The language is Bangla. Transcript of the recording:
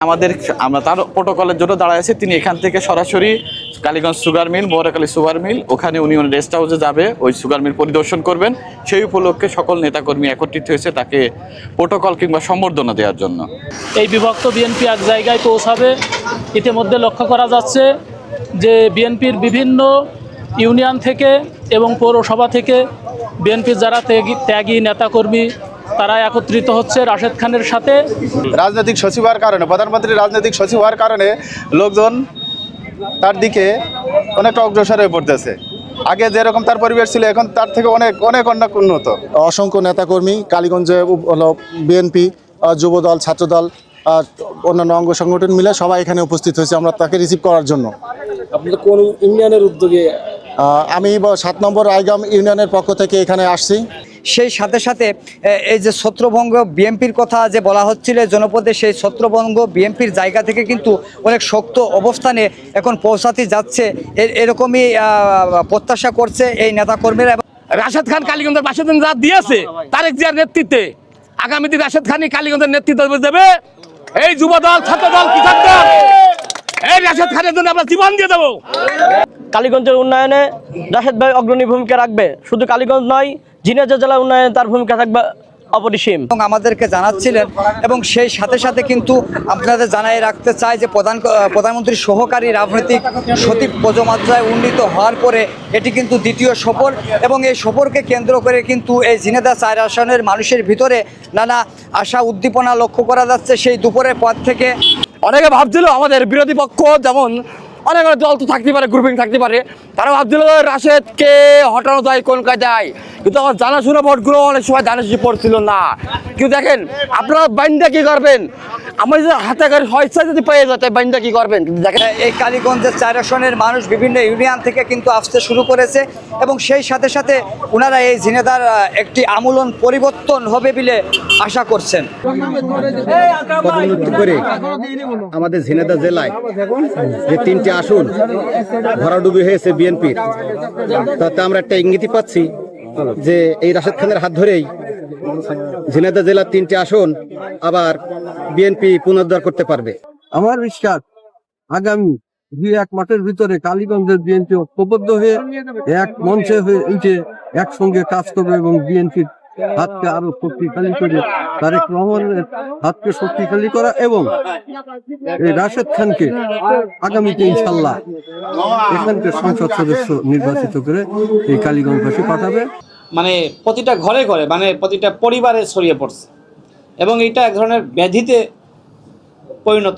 আমরা তার প্রোটোকলের জন্য দাঁড়ায় আছি। তিনি এখান থেকে সরাসরি Kaliganj sugar mill, Borokali sugar mill, ওখানে উনি রেস্ট হাউসে যাবে, ওই সুগার মিল পরিদর্শন করবেন। সেই উপলক্ষে সকল নেতাকর্মী একত্রিত হয়েছে তাকে প্রোটোকল কিংবা সম্বর্ধনা দেওয়ার জন্য। এই বিভক্ত বিএনপি এক জায়গায় পৌঁছাবে। ইতিমধ্যে লক্ষ্য করা যাচ্ছে যে বিএনপির বিভিন্ন ইউনিয়ন থেকে এবং পৌরসভা থেকে বিএনপির যারা ত্যাগী নেতাকর্মী তারা একত্রিত হচ্ছে রাশেদ খানের সাথে। রাজনৈতিক সচিব হওয়ার কারণে, প্রধানমন্ত্রী রাজনৈতিক সচিব হওয়ার কারণে লোকজন তার দিকে অনেকটা অগ্রসর হয়ে পড়তেছে। আগে যেরকম তার পরিবেশ ছিল এখন তার থেকে অনেক অনেক অনেক উন্নত। অসংখ্য নেতাকর্মী কালীগঞ্জে বিএনপি, যুবদল, ছাত্রদল, অন্যান্য অঙ্গ সংগঠন মিলে সবাই এখানে উপস্থিত হয়েছে আমরা তাকে রিসিভ করার জন্য। আপনাদের কোন ইউনিয়নের উদ্যোগে? আমি 7 নম্বর আইগাম ইউনিয়নের পক্ষ থেকে এখানে আসছি। সেই সাথে সাথে এই যে ছত্রভঙ্গ বিএনপির কথা যে বলা হচ্ছিল জনপদে, সেই ছত্রভঙ্গ বিএনপির জায়গা থেকে কিন্তু অনেক শক্ত অবস্থানে এখন পৌঁছাতে যাচ্ছে, এরকমই প্রত্যাশা করছে এই নেতাকর্মীরা। রাশেদ খান কালীগঞ্জের বাসিন্দা যা দিয়েছে তারেক জিয়ার নেতৃত্বে আগামী দিন রাশেদ খানই কালীগঞ্জের নেতৃত্ব দেবে। এই যুবদল, ছাত্রদল, কৃষক দল এই রাশেদ খানের জন্য আমরা জীবন দিয়ে দেবো। কালীগঞ্জের উন্নয়নে রাশেদ ভাই অগ্রণী ভূমিকা রাখবে। শুধু কালীগঞ্জ নয়, ঝিনাইদহ জেলা উন্নয়নে তার ভূমিকা থাকবে অপরিসীম। এবং আমাদেরকে জানাচ্ছিলেন, এবং সেই সাথে সাথে কিন্তু আপনাদের জানাই রাখতে চাই যে প্রধানমন্ত্রীর সহকারী রাজনৈতিক সচিব পদমাত্রায় উন্নীত হওয়ার পরে এটি কিন্তু দ্বিতীয় সফর, এবং এই সফরকে কেন্দ্র করে কিন্তু এই ঝিনাইদহ 4 আসনের মানুষের ভিতরে নানা আশা উদ্দীপনা লক্ষ্য করা যাচ্ছে। সেই দুপুরের পর থেকে অনেকে ভাবছিল আমাদের বিরোধী পক্ষ, যেমন অনেক দল তো থাকতে পারে, গ্রুপিং থাকতে পারে, তারা ভাবছিল রাশেদকে হটানো যায় কোন কায়দায়, কিন্তু আমার জানাশোনা ভোটগুলো অনেক সময় জানাশি পড়ছিল না। কিন্তু দেখেন আপনারা বাইন্দা কি করবেন, আমার যদি হাতে করে হয়সা যদি পেয়ে যেতে বাইন্দা কি করবেন। দেখেন এই কালীগঞ্জের 4 আসনের মানুষ বিভিন্ন ইউনিয়ন থেকে কিন্তু আসতে শুরু করেছে, এবং সেই সাথে সাথে ওনারা এই ঝিনাইদহর একটি আমূলন পরিবর্তন হবে বলে আশা করছেন। করে আমাদের ঝিনাইদহ জেলায় যে 3টি আসন ভরাডুবি হয়েছে বিএনপির, তাতে আমরা একটা ইঙ্গিত পাচ্ছি যে এই রাশেদ খানের হাত ধরেই ঝিনাইদহ জেলার 3টি আসন আবার বিএনপি পুনরুদ্ধার করতে পারবে। আমার বিশ্বাস আগামী 2-1 মাসের ভিতরে কালীগঞ্জের বিএনপি ঐক্যবদ্ধ হয়ে এক মঞ্চে হয়ে উঠে একসঙ্গে কাজ করবে এবং বিএনপির হাতকে আরো শক্তিশালী করে, তারেক রহমানের হাতকে শক্তিশালী করা, এবং এই রাশেদ খানকে আগামীতে ইনশাল্লাহ এখানকার সংসদ সদস্য নির্বাচিত করে এই কালীগঞ্জবাসী পাঠাবে। মানে প্রতিটা ঘরে ঘরে, মানে প্রতিটা পরিবারে ছড়িয়ে পড়ছে, এবং এটা এক ধরনের ব্যাধিতে পরিণত